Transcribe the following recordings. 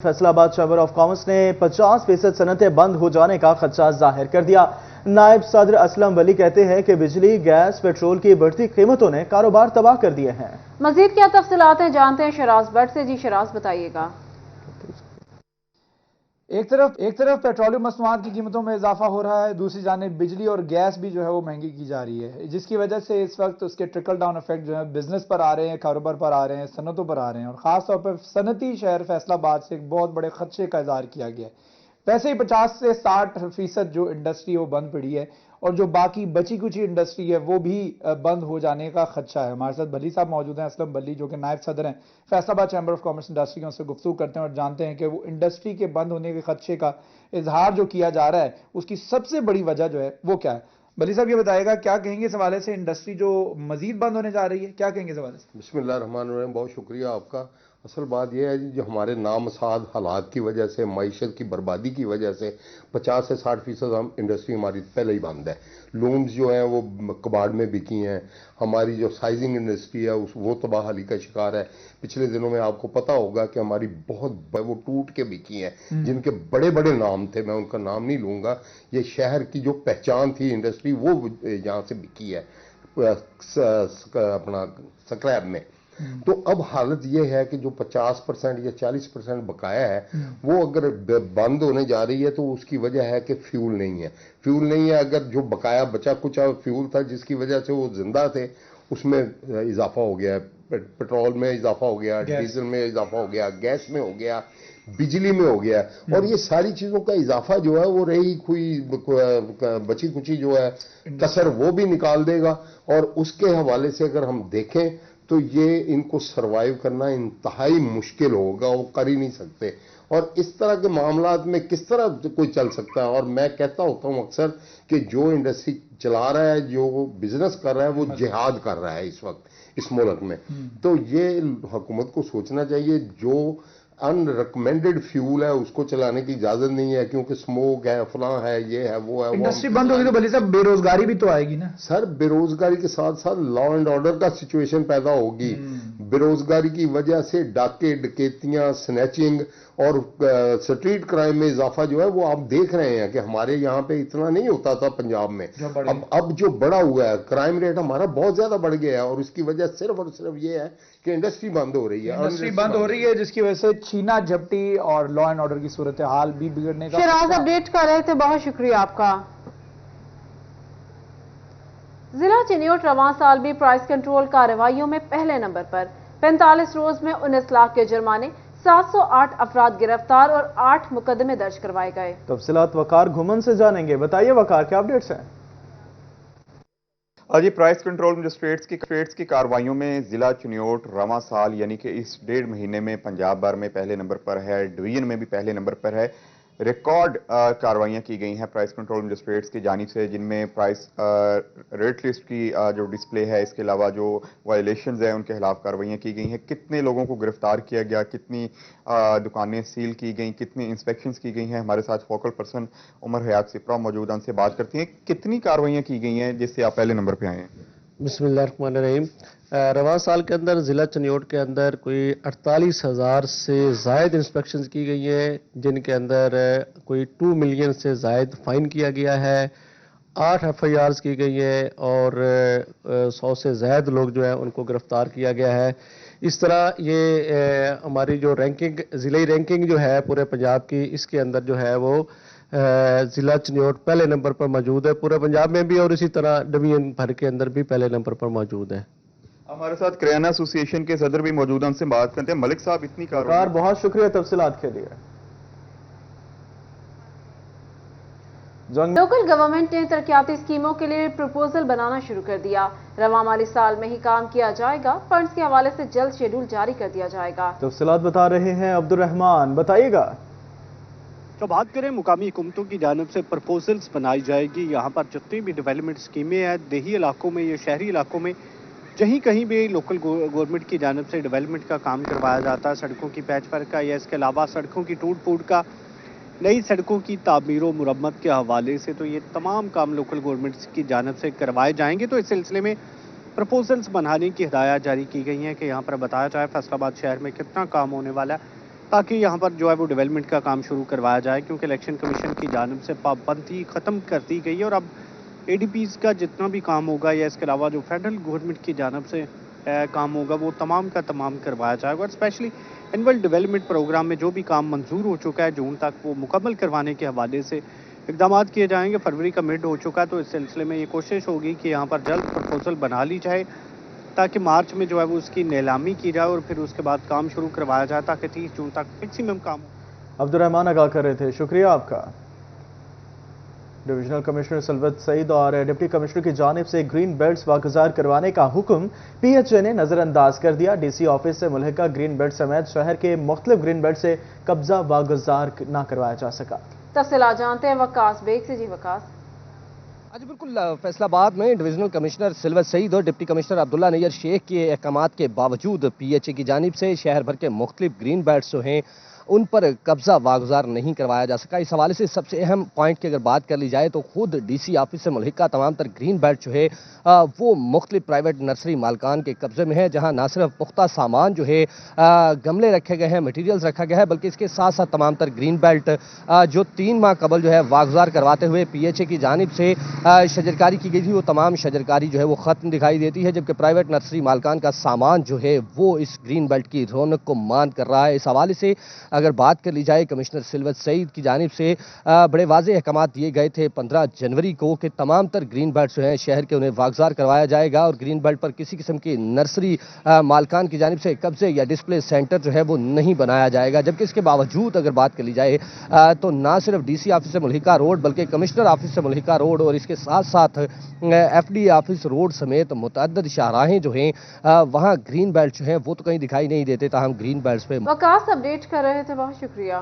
फैसल आबाद chamber of commerce ने 50% सनतें बंद हो जाने का खदशा जाहिर कर दिया। नायब सदर असलम वली कहते हैं कि बिजली, गैस, पेट्रोल की बढ़ती कीमतों ने कारोबार तबाह कर दिए हैं। मजीद क्या तफसीलात हैं जानते हैं शराज भट्ट से। जी शराज बताइएगा। एक तरफ पेट्रोलियम मसनूआत की कीमतों में इजाफा हो रहा है, दूसरी जानिब बिजली और गैस भी जो है वो महंगी की जा रही है, जिसकी वजह से इस वक्त उसके ट्रिकल डाउन इफेक्ट जो है बिजनेस पर आ रहे हैं, कारोबार पर आ रहे हैं, सनतों पर आ रहे हैं। और खास तौर पर सनती शहर फैसलाबाद से एक बहुत बड़े खदशे का इजहार किया गया है। वैसे ही 50 से 60% जो इंडस्ट्री है वो बंद पड़ी है और जो बाकी बची कुची इंडस्ट्री है वो भी बंद हो जाने का खदशा है। हमारे साथ भली साहब मौजूद हैं, असलम भली, जो कि नायब सदर हैं Faisalabad chamber of commerce industry, उनसे गुफ्तगू करते हैं और जानते हैं कि वो इंडस्ट्री के बंद होने के खदशे का इजहार जो किया जा रहा है उसकी सबसे बड़ी वजह जो है वो क्या है। भली साहब ये बताएगा, क्या कहेंगे इस हवाले से, इंडस्ट्री जो मजीद बंद होने जा रही है, क्या कहेंगे इस हवाले से? बिस्मिल्लाहिर्रहमानिर्रहीम, बहुत शुक्रिया आपका। असल बात यह है जो हमारे नामसाद हालात की वजह से, मईशत की बर्बादी की वजह से 50 से 60% हम इंडस्ट्री हमारी पहले ही बंद है। लूम्स जो हैं वो कबाड़ में बिकी हैं। हमारी जो साइजिंग इंडस्ट्री है वो तबाही का शिकार है। पिछले दिनों में आपको पता होगा कि हमारी बहुत वो टूट के बिकी हैं, जिनके बड़े बड़े नाम थे, मैं उनका नाम नहीं लूँगा। ये शहर की जो पहचान थी इंडस्ट्री वो यहाँ से बिकी है अपना स्क्रैप में। तो अब हालत यह है कि जो 50% या 40% बकाया है वो अगर बंद होने जा रही है तो उसकी वजह है कि फ्यूल नहीं है। फ्यूल नहीं है, अगर जो बकाया बचा कुछ फ्यूल था जिसकी वजह से वो जिंदा थे उसमें इजाफा हो गया, पेट्रोल में इजाफा हो गया, डीजल में इजाफा हो गया, गैस में हो गया, बिजली में हो गया। और ये सारी चीजों का इजाफा जो है वो रही कोई बची कुची जो है कसर वो भी निकाल देगा। और उसके हवाले से अगर हम देखें तो ये इनको सरवाइव करना इंतहाई मुश्किल होगा, वो कर ही नहीं सकते। और इस तरह के मामलात में किस तरह कोई चल सकता है। और मैं कहता होता हूँ अक्सर कि जो इंडस्ट्री चला रहा है, जो बिजनेस कर रहा है, वो जिहाद कर रहा है इस वक्त इस मुल्क में। तो ये हुकूमत को सोचना चाहिए, जो अनरिकमेंडेड फ्यूल है उसको चलाने की इजाजत नहीं है, क्योंकि स्मोक है, फलां है, ये है, वो है। इंडस्ट्री बंद होगी तो भली साहब बेरोजगारी भी तो आएगी ना सर। बेरोजगारी के साथ साथ लॉ एंड ऑर्डर का सिचुएशन पैदा होगी। बेरोजगारी की वजह से डाके, डकैतियां, स्नैचिंग और स्ट्रीट क्राइम में इजाफा जो है वो आप देख रहे हैं कि हमारे यहाँ पे इतना नहीं होता था पंजाब में, अब जो बढ़ा हुआ है, क्राइम रेट हमारा बहुत ज्यादा बढ़ गया है। और इसकी वजह सिर्फ और सिर्फ ये है कि इंडस्ट्री बंद हो रही है, इंडस्ट्री बंद हो रही है, जिसकी वजह से छीना झपटी और लॉ एंड ऑर्डर की सूरत हाल भी बिगड़ने का। शराज अपडेट कर रहे थे, बहुत शुक्रिया आपका। जिला चिन्योट रवां साल भी प्राइस कंट्रोल कार्रवाइयों में पहले नंबर पर। 45 रोज में 19 लाख के जुर्माने, 708 अफराद गिरफ्तार और 8 मुकदमे दर्ज करवाए गए। तफसीलात वकार घुमन से जानेंगे। बताइए वकार, क्या अपडेट्स हैं? जी, प्राइस कंट्रोल मजिस्ट्रेट्स की कार्रवाइयों में जिला चिन्योट रवां साल यानी कि इस 1.5 महीने में पंजाब भर में पहले नंबर पर है, डिवीजन में भी पहले नंबर पर है। रिकॉर्ड कार्रवाइयाँ की गई हैं प्राइस कंट्रोल मजिस्ट्रेट्स की जानिब से, जिनमें प्राइस रेट लिस्ट की जो डिस्प्ले है, इसके अलावा जो वायलेशंस हैं उनके खिलाफ कार्रवाइयाँ की गई हैं। कितने लोगों को गिरफ्तार किया गया, कितनी दुकानें सील की गई, कितनी इंस्पेक्शंस की गई हैं। हमारे साथ फोकल पर्सन उमर हयात सिपरा मौजूद, उनसे बात करती हैं कितनी कार्रवाइयाँ की गई हैं जिससे आप पहले नंबर पर आए हैं। बिस्मिल्लाहिर्रहमानिर्रहीम। रवां साल के अंदर ज़िला चिन्योट के अंदर कोई 48,000 से ज़ायद इंस्पेक्शंस की गई हैं, जिनके अंदर कोई 2 मिलियन से ज़ायद फ़ाइन किया गया है, 8 FIRs की गई हैं और 100 से ज़ायद लोग जो है उनको गिरफ्तार किया गया है। इस तरह ये हमारी जो रैंकिंग, ज़िले रैंकिंग जो है पूरे पंजाब की, इसके अंदर जो है वो जिला चिन्योट पहले नंबर पर मौजूद है पूरे पंजाब में भी, और इसी तरह डिवीजन भर के अंदर भी पहले नंबर पर मौजूद है। हमारे साथ किराना एसोसिएशन के सदर भी मौजूद हैं, उनसे बात करते हैं। मलिक साहब, इतनी कार बहुत शुक्रिया तफसीलात के लिए। लोकल गवर्नमेंट ने तरक्याती स्कीमों के लिए प्रपोजल बनाना शुरू कर दिया। रवां माली साल में ही काम किया जाएगा। फंड्स के हवाले से जल्द शेड्यूल जारी कर दिया जाएगा। तफसीलात बता रहे हैं अब्दुल रहमान, बताइएगा। तो बात करें मुकामी हुकूमतों की जानिब से प्रपोजल्स बनाई जाएगी। यहाँ पर जितनी भी डेवलपमेंट स्कीमें हैं, देही इलाकों में या शहरी इलाकों में जहीं कहीं भी लोकल गवर्नमेंट की जानिब से डेवलपमेंट का काम करवाया जाता है, सड़कों की पैच वर्क का या इसके अलावा सड़कों की टूट फूट का, नई सड़कों की तामीर व मुरम्मत के हवाले से, तो ये तमाम काम लोकल गवर्नमेंट की जानिब से करवाए जाएंगे। तो इस सिलसिले में प्रपोजल्स बनाने की हिदायत जारी की गई हैं कि यहाँ पर बताया जाए फैसलाबाद शहर में कितना काम होने वाला है। ताकि यहाँ पर जो है वो डेवलपमेंट का काम शुरू करवाया जाए, क्योंकि इलेक्शन कमीशन की जानिब से पाबंदी ख़त्म कर दी गई है और अब ADPs का जितना भी काम होगा या इसके अलावा जो फेडरल गवर्नमेंट की जानिब से काम होगा वो तमाम का तमाम करवाया जाएगा। और स्पेशली एनुअल डेवलपमेंट प्रोग्राम में जो भी काम मंजूर हो चुका है जून तक, वो मुकम्मल करवाने के हवाले से इक़दाम किए जाएंगे। फरवरी का मिड हो चुका है, तो इस सिलसिले में ये कोशिश होगी कि यहाँ पर जल्द प्रपोजल बना ली जाए ताकि मार्च में जो है वो उसकी नीलामी की जाए और फिर उसके बाद काम शुरू करवाया जाए ताकि 30 जून तक मैक्सिमम काम हो। अब्दुर्रहमान आगाह कर रहे थे, शुक्रिया आपका। डिविजनल कमिश्नर सलवत सईद और डिप्टी कमिश्नर की जानिब से ग्रीन बेल्ट्स वागुजार करवाने का हुक्म PHA ने नजरअंदाज कर दिया। DC ऑफिस से मुल्हिका ग्रीन बेल्ट समेत शहर के मुख्तलिफ ग्रीन बेल्ट से कब्जा वागुजार न करवाया जा सका। तफसीलात जानते हैं वकास बेग से। जी वकास। आज बिल्कुल फैसलाबाद में डिविजनल कमिश्नर सिलवत सईद और डिप्टी कमिश्नर अब्दुल्ला नैयर शेख के अहकामात के बावजूद PHA की जानिब से शहर भर के मुख्तलिफ ग्रीन बेल्ट्स जो हैं उन पर कब्जा वागुजार नहीं करवाया जा सका। इस हवाले से सबसे अहम पॉइंट की अगर बात कर ली जाए तो खुद DC ऑफिस से मुल्हिका तमाम तर ग्रीन बेल्ट जो है वो मुख्तलिफ प्राइवेट नर्सरी मालकान के कब्जे में है, जहां ना सिर्फ पुख्ता सामान जो है गमले रखे गए हैं, मटीरियल्स रखा गया है, बल्कि इसके साथ साथ तमाम तर ग्रीन बेल्ट जो 3 माह कबल जो है वागुजार करवाते हुए PHA की जानिब से शजरकारी की गई थी, वो तमाम शजरकारी जो है वो ख़त्म दिखाई देती है, जबकि प्राइवेट नर्सरी मालकान का सामान जो है वो इस ग्रीन बेल्ट की रौनक को मान कर रहा है। इस हवाले से अगर बात कर ली जाए कमिश्नर सिलवत सईद की जानिब से बड़े वाज़ेह अहकामात दिए गए थे 15 जनवरी को कि तमाम तर ग्रीन बेल्ट जो हैं शहर के उन्हें वागुजार करवाया जाएगा और ग्रीन बेल्ट पर किसी किस्म की नर्सरी मालकान की जानिब से कब्जे या डिस्प्ले सेंटर जो है वो नहीं बनाया जाएगा। जबकि इसके बावजूद अगर बात कर ली जाए तो ना सिर्फ DC ऑफिस से मुल्हिका रोड बल्कि कमिश्नर ऑफिस से मुल्हिका रोड और इसके साथ साथ FD ऑफिस रोड समेत मुतअद्दिद शाहराहें जो हैं वहाँ ग्रीन बेल्ट जो हैं वो तो कहीं दिखाई नहीं देते, ताहम ग्रीन बेल्ट पे वकास अपडेट कर रहे थे, बहुत शुक्रिया।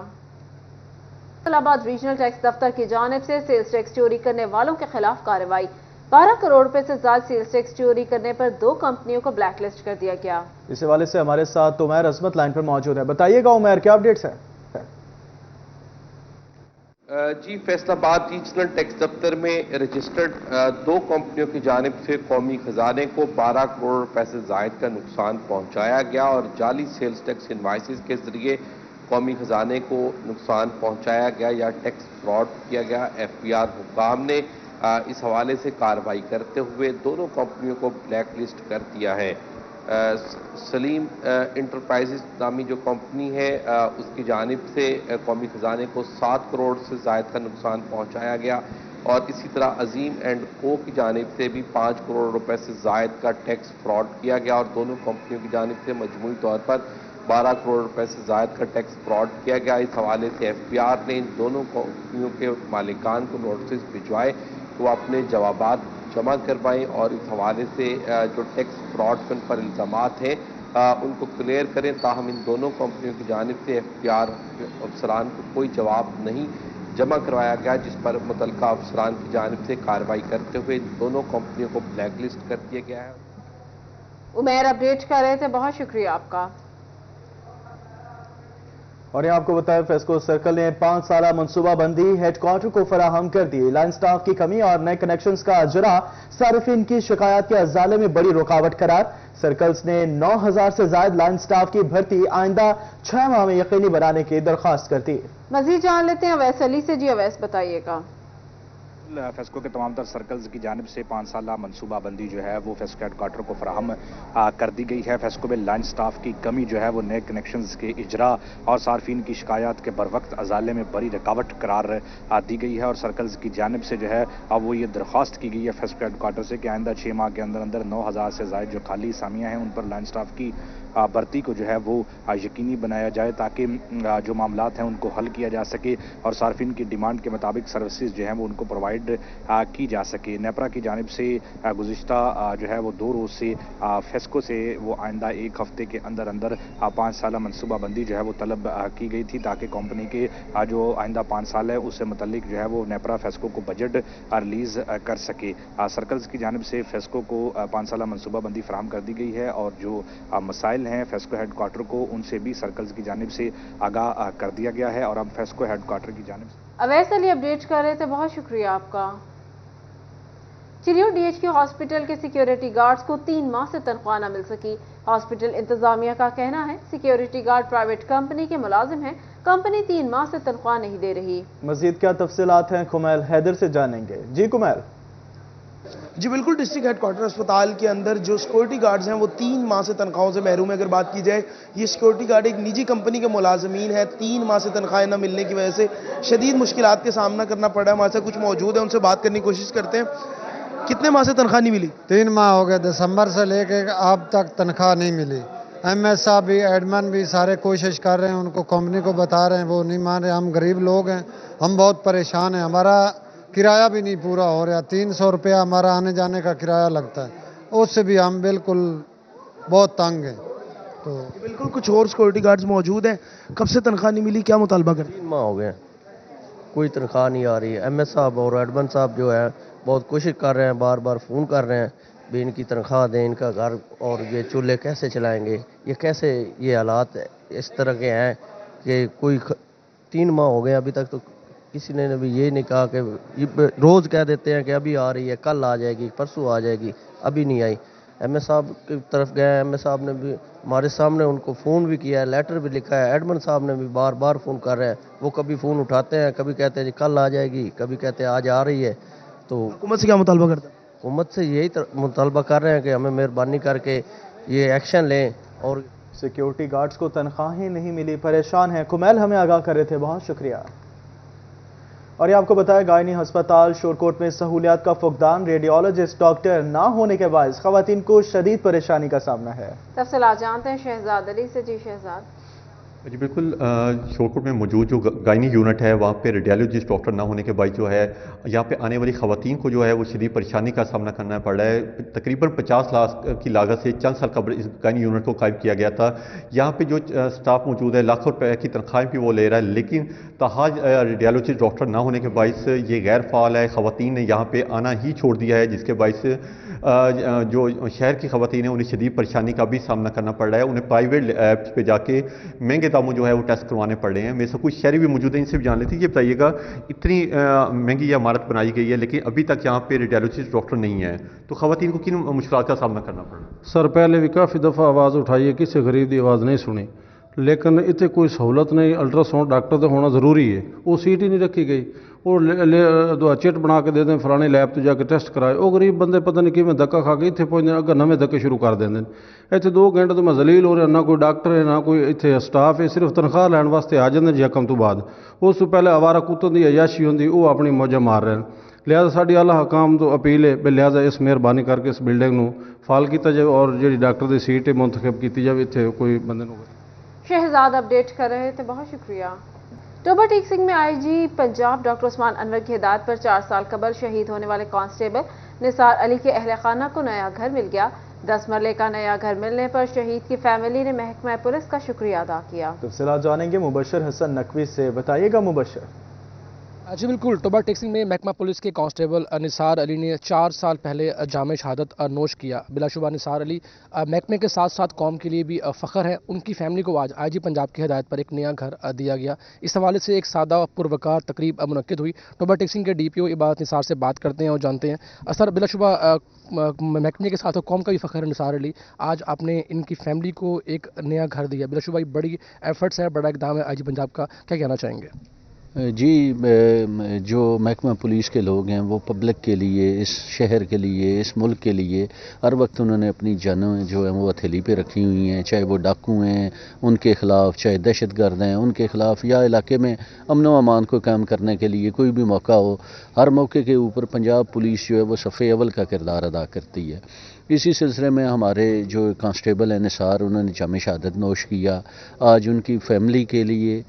इस्लामाबाद रीजनल टैक्स दफ्तर की जानिब से सेल्स टैक्स चोरी करने वालों के खिलाफ कार्रवाई। 12 करोड़ रुपए से ज्यादा सेल्स टैक्स चोरी करने पर 2 कंपनियों को ब्लैक लिस्ट कर दिया गया। इस हवाले से हमारे साथ उमैर अजमत लाइन पर मौजूद है। बताइएगा उमैर, क्या अपडेट्स हैं? जी, फैसलाबाद रीजनल टैक्स दफ्तर में रजिस्टर्ड 2 कंपनियों की जानिब से कौमी खजाने को 12 करोड़ रुपए से जायद का नुकसान पहुंचाया गया और जाली सेल्स टैक्स इनवाइसेस के जरिए कौमी खजाने को नुकसान पहुंचाया गया या टैक्स फ्रॉड किया गया। FPR हुकाम ने इस हवाले से कार्रवाई करते हुए दोनों कंपनियों को ब्लैक लिस्ट कर दिया है। सलीम इंटरप्राइजेज नामी जो कंपनी है उसकी जानिब से कौमी खजाने को 7 करोड़ से ज़ायद का नुकसान पहुंचाया गया और इसी तरह अजीम एंड को की जानिब से भी 5 करोड़ रुपए से ज़ायद का टैक्स फ्रॉड किया गया और दोनों कंपनियों की जानिब से मजमूई तौर पर 12 करोड़ रुपए से ज़ायद का टैक्स फ्रॉड किया गया। इस हवाले से FPR ने इन दोनों कंपनियों के मालिकान को नोटिस भिजवाए तो वो अपने जवाबात जमा करवाएं और इस हवाले से जो टैक्स फ्रॉड पर उन पर इल्ज़ामात हैं उनको क्लियर करें। ताहम इन दोनों कंपनियों की जानिब से FPR अफसरान को कोई जवाब नहीं जमा करवाया गया, जिस पर मुतल्लिका अफसरान की जानिब से कार्रवाई करते हुए दोनों कंपनियों को ब्लैक लिस्ट कर दिया गया है। उमैर अपडेट कर रहे थे, बहुत शुक्रिया आपका। और यहाँ आपको बताया फेस्को सर्कल ने 5 साला मनसूबाबंदी हेडक्वार्टर को फराहम कर दी। लाइन स्टाफ की कमी और नए कनेक्शंस का अजरा सार्फिन की शिकायत के अजाले में बड़ी रुकावट करार। सर्कल्स ने 9000 से ज्यादा लाइन स्टाफ की भर्ती आइंदा 6 माह में यकीनी बनाने की दरख्वास्त कर दी। मजीद जान लेते हैं अवैस अली से। जी अवैस, बताइएगा। फेस्को के तमाम तर सर्कल्स की जानिब से 5 साला मनसूबाबंदी जो है वो फेस्को हेडक्वार्टर को फराहम कर दी गई है। फेस्को में लाइन स्टाफ की कमी जो है वो नए कनेक्शंस के इजरा और सार्फिन की शिकायत के बर वक्त अजाले में बड़ी रुकावट करार दी गई है और सर्कल्स की जानिब से जो है अब वो ये दरख्वास्त की गई है फेस्को हेडक्वार्टर से कि आइंदा 6 माह के अंदर अंदर 9000 से ज़ायद जो खाली असामियाँ हैं उन पर लाइन स्टाफ की भर्ती को जो है वो यकीनी बनाया जाए ताकि जो मामलात हैं उनको हल किया जा सके और सार्फिन की डिमांड के मुताबिक सर्विसेज जो हैं वो उनको प्रोवाइड की जा सके। नेपरा की जानिब से गुज़िश्ता जो है वो 2 रोज़ से फेस्को से वो आइंदा 1 हफ्ते के अंदर अंदर 5 साला मनसूबाबंदी जो है वो तलब की गई थी ताकि कंपनी के जो आइंदा 5 साल है उससे मुतल्लिक जो है वो नेपरा फेस्को को बजट रिलीज़ कर सके। सर्कल्स की जानिब से फेस्को को 5 साला मनसूबाबंदी फराहम कर दी गई है और जो मसाइल हैं फेस्को हेडक्वार्टर को उनसे भी सर्कल्स की जानिब से आगाह कर दिया गया है और अब फेस्को हेडक्वार्टर की जानिब से अवैस अली अपडेट कर रहे थे, बहुत शुक्रिया आपका। चिरियो DHQ हॉस्पिटल के सिक्योरिटी गार्ड्स को 3 माह से तनख्वाह न मिल सकी। ہاسپٹل انتظامیہ کا کہنا ہے سیکیورٹی گارڈ پرائیویٹ کمپنی کے ملازم ہیں، کمپنی 3 ماہ سے تنخواہ نہیں دے رہی۔ مزید کیا تفصیلات ہیں کمیل حیدر سے جانیں گے۔ جی کمیل۔ جی بالکل، ڈسٹرکٹ ہیڈ کوارٹر اسپتال کے اندر جو سیکورٹی گارڈز ہیں وہ 3 ماہ سے تنخواہوں سے محروم ہیں۔ اگر بات کی جائے، یہ سیکورٹی گارڈ ایک نجی کمپنی کے ملازمین ہیں، 3 ماہ سے تنخواہیں نہ ملنے کی وجہ سے شدید مشکلات کے سامنا کرنا پڑا ہے۔ ہمارے ساتھ کچھ موجود ہیں، ان سے بات کرنے کی کوشش کرتے ہیں۔ کتنے ماہ سے تنخواہ نہیں ملی؟ 3 ماہ ہو گئے، دسمبر سے لے کے اب تک تنخواہ نہیں ملی۔ ایم ایس صاحب بھی، ایڈمن بھی سارے کوشش کر رہے ہیں، ان کو کمپنی کو بتا رہے ہیں، وہ نہیں مان رہے۔ ہم غریب لوگ ہیں، ہم بہت پریشان ہیں، ہمارا کرایہ بھی نہیں پورا ہو رہا، 300 روپیہ ہمارا آنے جانے کا کرایہ لگتا ہے، اس سے بھی ہم بالکل بہت تنگ ہیں۔ تو بالکل کچھ اور سیکورٹی گارڈز موجود ہیں، کب سے تنخواہ نہیں ملی، کیا مطالبہ کرتے ہیں؟ 3 ماہ ہو گئے کوئی تنخواہ نہیں آ رہی ہے۔ ایم ایس صاحب اور ایڈمن صاحب جو ہے بہت کوشش کر رہے ہیں، بار بار فون کر رہے ہیں بھی ان کی تنخواہ دیں، ان کا گھر اور یہ چولہے کیسے چلائیں گے، یہ کیسے، یہ حالات اس طرح کے ہیں کہ کوئی 3 ماہ ہو گئے ابھی تک تو کسی نے بھی یہ نہیں کہا کہ روز کہہ دیتے ہیں کہ ابھی آ رہی ہے، کل آ جائے گی، پرسوں آ جائے گی، ابھی نہیں آئی۔ ایم ایس صاحب کی طرف گئے ہیں، ایم ایس صاحب نے بھی ہمارے سامنے ان کو فون بھی کیا ہے، لیٹر بھی لکھا ہے، ایڈمن صاحب نے بھی بار بار فون کر رہے ہیں، وہ کبھی فون اٹھاتے ہیں، کبھی کہتے ہیں جی کل آ جائے گی، کبھی کہتے ہیں آج آ رہی ہے۔ تو حکومت سے کیا مطالبہ کرتے ہیں؟ حکومت سے یہی مطالبہ کر رہے ہیں کہ ہمیں مہربانی کر کے یہ ایکشن لیں۔ اور سیکیورٹی گارڈز کو تنخواہیں نہیں ملی، پریشان ہیں۔ کمیل ہمیں آگاہ کر رہے تھے، بہت شکریہ۔ اور یہ آپ کو بتایا، گائنی ہسپتال شورکوٹ میں سہولیات کا فقدان، ریڈیولوجسٹ ڈاکٹر نہ ہونے کے باعث خواتین کو شدید پریشانی کا سامنا ہے۔ تفصیلات جانتے ہیں شہزاد علی سے۔ جی شہزاد۔ جی بالکل، شورکوٹ میں موجود جو گائنی یونٹ ہے وہاں پہ ریڈیولوجسٹ ڈاکٹر نہ ہونے کے باعث جو ہے یہاں پہ آنے والی خواتین کو جو ہے وہ شدید پریشانی کا سامنا کرنا پڑ رہا ہے۔ تقریباً 50 لاکھ کی لاگت سے چند سال قبل اس گائنی یونٹ کو قائم کیا گیا تھا۔ یہاں پہ جو سٹاف موجود ہے لاکھوں روپے کی تنخواہیں بھی وہ لے رہا ہے، لیکن تاحال ریڈیولوجسٹ ڈاکٹر نہ ہونے کے باعث یہ غیر فعال ہے۔ خواتین نے یہاں پہ آنا ہی چھوڑ دیا ہے، جس کے باعث جو شہر کی خواتین ہیں انہیں شدید پریشانی کا بھی سامنا کرنا پڑ رہا ہے۔ انہیں پرائیویٹ لیبس پہ جا کے مہنگے داموں جو ہے وہ ٹیسٹ کروانے پڑ رہے ہیں۔ میرے ساتھ کچھ شہری بھی موجود ہیں، ان سے بھی جان لیتے ہیں۔ یہ بتائیے گا، اتنی مہنگی یہ عمارت بنائی گئی ہے لیکن ابھی تک یہاں پہ ریڈیولوجسٹ ڈاکٹر نہیں ہے، تو خواتین کو کن مشکلات کا سامنا کرنا پڑ رہا ہے؟ سر پہلے بھی کافی دفعہ آواز اٹھائی ہے، کسی غریب کی آواز نہیں سنی، لیکن اتنے کوئی سہولت نہیں۔ الٹرا ساؤنڈ ڈاکٹر تو ہونا ضروری ہے، وہ سیٹ ہی نہیں رکھی گئی۔ وہ چٹ بنا کے دے دیں فلانے لیب تو جا کے ٹیسٹ کرائے، وہ غریب بندے پتہ نہیں کیویں دھکا کھا کے اتنے پہنچتے ہیں، اگر نویں دھکے شروع کر دیں۔ اتنے 2 گھنٹے تو میں ذلیل ہو رہا، نہ کوئی ڈاکٹر ہے نہ کوئی اتنے سٹاف ہے، صرف تنخواہ لین واسطے آ جاتے جی حکم تو بعد۔ اس تو پہلے آوارہ کتوں کی عیاشی ہوندی، وہ اپنی موجہ مار رہے ہیں۔ لہٰذا ساری اعلیٰ حکام تو اپیل ہے بے لہٰذا اس مہربانی کر کے اس بلڈنگ نو فعال کیتا جائے اور جی ڈاکٹر کی سیٹ منتخب کی جائے، اتنے کوئی بندے نو۔ شہزاد اپڈیٹ کر رہے تھے، بہت شکریہ۔ ٹوبہ ٹیک سنگھ میں آئی جی پنجاب ڈاکٹر عثمان انور کی ہدایت پر 4 سال قبل شہید ہونے والے کانسٹیبل نثار علی کے اہل خانہ کو نیا گھر مل گیا۔ 10 مرلے کا نیا گھر ملنے پر شہید کی فیملی نے محکمہ پولیس کا شکریہ ادا کیا۔ تفصیلات جانیں گے مبشر حسن نقوی سے، بتائیے گا مبشر۔ جی بالکل، ٹوبہ ٹیک سنگھ میں محکمہ پولیس کے کانسٹیبل نثار علی نے 4 سال پہلے جام شہادت نوش کیا۔ بلا شبہ نثار علی محکمے کے ساتھ ساتھ قوم کے لیے بھی فخر ہے۔ ان کی فیملی کو آج آئی جی پنجاب کی ہدایت پر ایک نیا گھر دیا گیا۔ اس حوالے سے ایک سادہ پروکار تقریب منعقد ہوئی۔ ٹوبہ ٹیک سنگھ کے ڈی پی او عبادت نثار سے بات کرتے ہیں اور جانتے ہیں۔ سر، بلا شبہ محکمے کے ساتھ قوم کا بھی فخر ہے نثار علی، آج آپ نے ان کی فیملی کو ایک نیا گھر دیا، بلا شبہ بڑی ایفرٹس ہے، بڑا اقدام ہے آئی جی پنجاب کا، کیا کہنا چاہیں گے؟ جی، جو محکمہ پولیس کے لوگ ہیں وہ پبلک کے لیے، اس شہر کے لیے، اس ملک کے لیے ہر وقت انہوں نے اپنی جانیں جو ہیں وہ ہتھیلی پہ رکھی ہوئی ہیں، چاہے وہ ڈاکو ہیں ان کے خلاف، چاہے دہشت گرد ہیں ان کے خلاف، یا علاقے میں امن و امان کو قائم کرنے کے لیے کوئی بھی موقع ہو، ہر موقع کے اوپر پنجاب پولیس جو ہے وہ صف اول کا کردار ادا کرتی ہے۔ اسی سلسلے میں ہمارے جو کانسٹیبل ہیں نثار، انہوں نے جام شہادت نوش کیا۔ آج ان کی فیملی کے لیے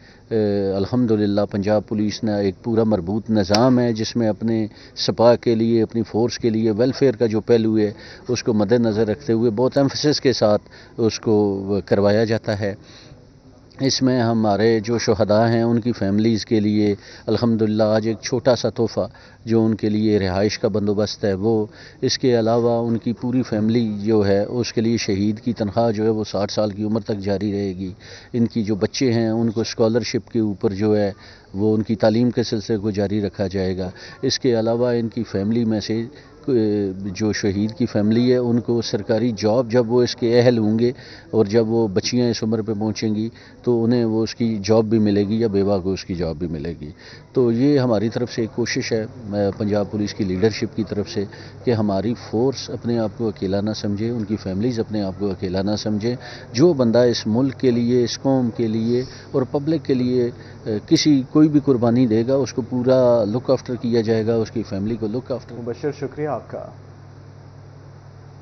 الحمدللہ پنجاب پولیس نے ایک پورا مربوط نظام ہے جس میں اپنے سپاہ کے لیے، اپنی فورس کے لیے ویلفیئر کا جو پہلو ہے اس کو مد نظر رکھتے ہوئے بہت ایمفسس کے ساتھ اس کو کروایا جاتا ہے۔ اس میں ہمارے جو شہداء ہیں ان کی فیملیز کے لیے الحمدللہ آج ایک چھوٹا سا تحفہ جو ان کے لیے رہائش کا بندوبست ہے وہ، اس کے علاوہ ان کی پوری فیملی جو ہے اس کے لیے شہید کی تنخواہ جو ہے وہ 60 سال کی عمر تک جاری رہے گی۔ ان کی جو بچے ہیں ان کو اسکالرشپ کے اوپر جو ہے وہ ان کی تعلیم کے سلسلے کو جاری رکھا جائے گا۔ اس کے علاوہ ان کی فیملی میں سے جو شہید کی فیملی ہے ان کو سرکاری جاب جب وہ اس کے اہل ہوں گے اور جب وہ بچیاں اس عمر پہ پہنچیں گی تو انہیں وہ اس کی جاب بھی ملے گی یا بیوہ کو اس کی جاب بھی ملے گی. تو یہ ہماری طرف سے ایک کوشش ہے پنجاب پولیس کی لیڈرشپ کی طرف سے کہ ہماری فورس اپنے آپ کو اکیلا نہ سمجھے, ان کی فیملیز اپنے آپ کو اکیلا نہ سمجھیں. جو بندہ اس ملک کے لیے, اس قوم کے لیے اور پبلک کے لیے کوئی بھی قربانی دے گا اس کو پورا لک آفٹر کیا جائے گا, اس کی فیملی کو لک آفٹر. مبشر شکریہ آپ کا.